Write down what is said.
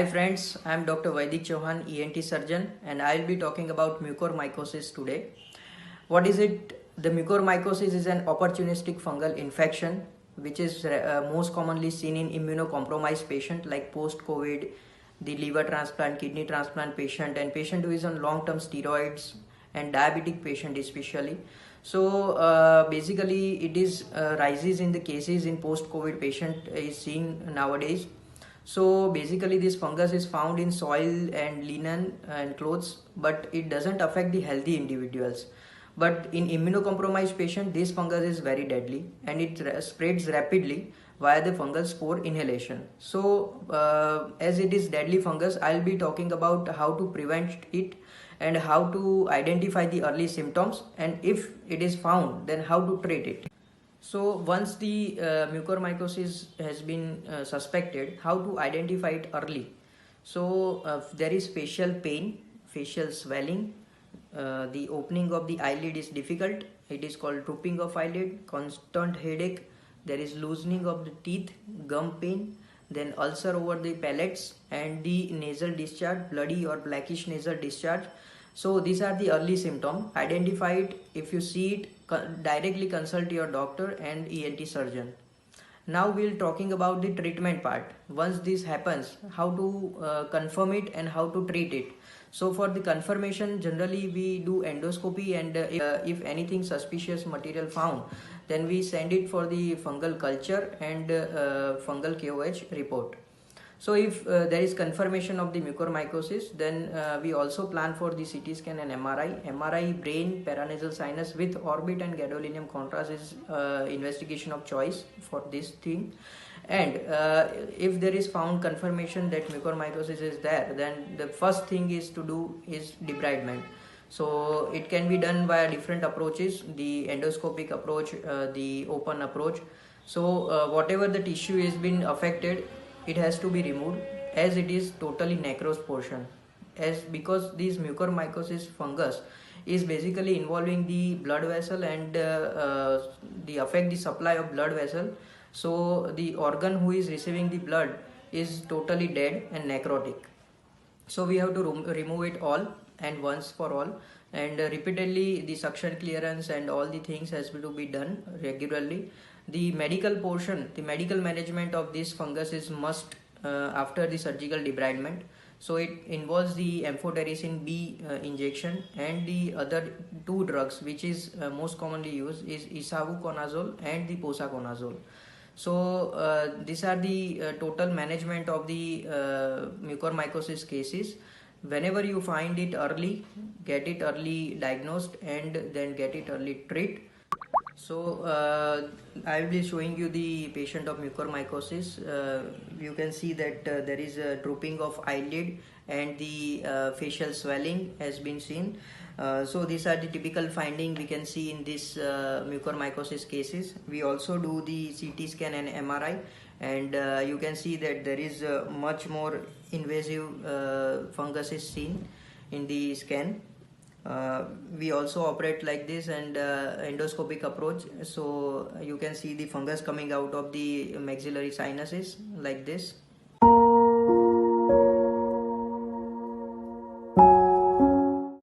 Hi friends, I am Dr. Vaidik Chauhan, ENT surgeon, and I will be talking about mucormycosis today. What is it? The mucormycosis is an opportunistic fungal infection which is most commonly seen in immunocompromised patient like post-COVID, the liver transplant, kidney transplant patient, and patient who is on long-term steroids, and diabetic patient especially. So basically it is rises in the cases in post-COVID patient is seen nowadays. So basically this fungus is found in soil and linen and clothes, but it doesn't affect the healthy individuals. But in immunocompromised patient, this fungus is very deadly and it spreads rapidly via the fungal spore inhalation. So as it is deadly fungus, I'll be talking about how to prevent it and how to identify the early symptoms, and if it is found, then how to treat it. So once the mucormycosis has been suspected, how to identify it early? So there is facial pain, facial swelling, the opening of the eyelid is difficult, it is called drooping of eyelid, constant headache, there is loosening of the teeth, gum pain, then ulcer over the palates, and the nasal discharge, bloody or blackish nasal discharge. So these are the early symptoms. Identify it. If you see it, directly consult your doctor and ENT surgeon. Now we'll talking about the treatment part. Once this happens, how to confirm it and how to treat it. So for the confirmation, generally we do endoscopy, and if anything suspicious material found, then we send it for the fungal culture and fungal KOH report. So if there is confirmation of the mucormycosis, then we also plan for the CT scan and MRI. MRI brain, paranasal sinus with orbit and gadolinium contrast is investigation of choice for this thing. And if there is found confirmation that mucormycosis is there, then the first thing is to do is debridement. So it can be done via different approaches, the endoscopic approach, the open approach. So whatever the tissue has been affected, it has to be removed as it is totally necrosed portion, as because this mucormycosis fungus is basically involving the blood vessel and the affect the supply of blood vessel. So the organ who is receiving the blood is totally dead and necrotic. So we have to remove it all and once for all, and repeatedly the suction clearance and all the things has to be done regularly. The medical portion, the medical management of this fungus is must after the surgical debridement. So it involves the amphotericin B injection, and the other two drugs which is most commonly used is isavuconazole and the posaconazole. So these are the total management of the mucormycosis cases. Whenever you find it early, get it early diagnosed and then get it early treat. So I will be showing you the patient of mucormycosis. You can see that there is a drooping of eyelid and the facial swelling has been seen. So these are the typical finding we can see in this mucormycosis cases. We also do the CT scan and MRI, and you can see that there is much more invasive fungus is seen in the scan. We also operate like this and endoscopic approach. So you can see the fungus coming out of the maxillary sinuses like this.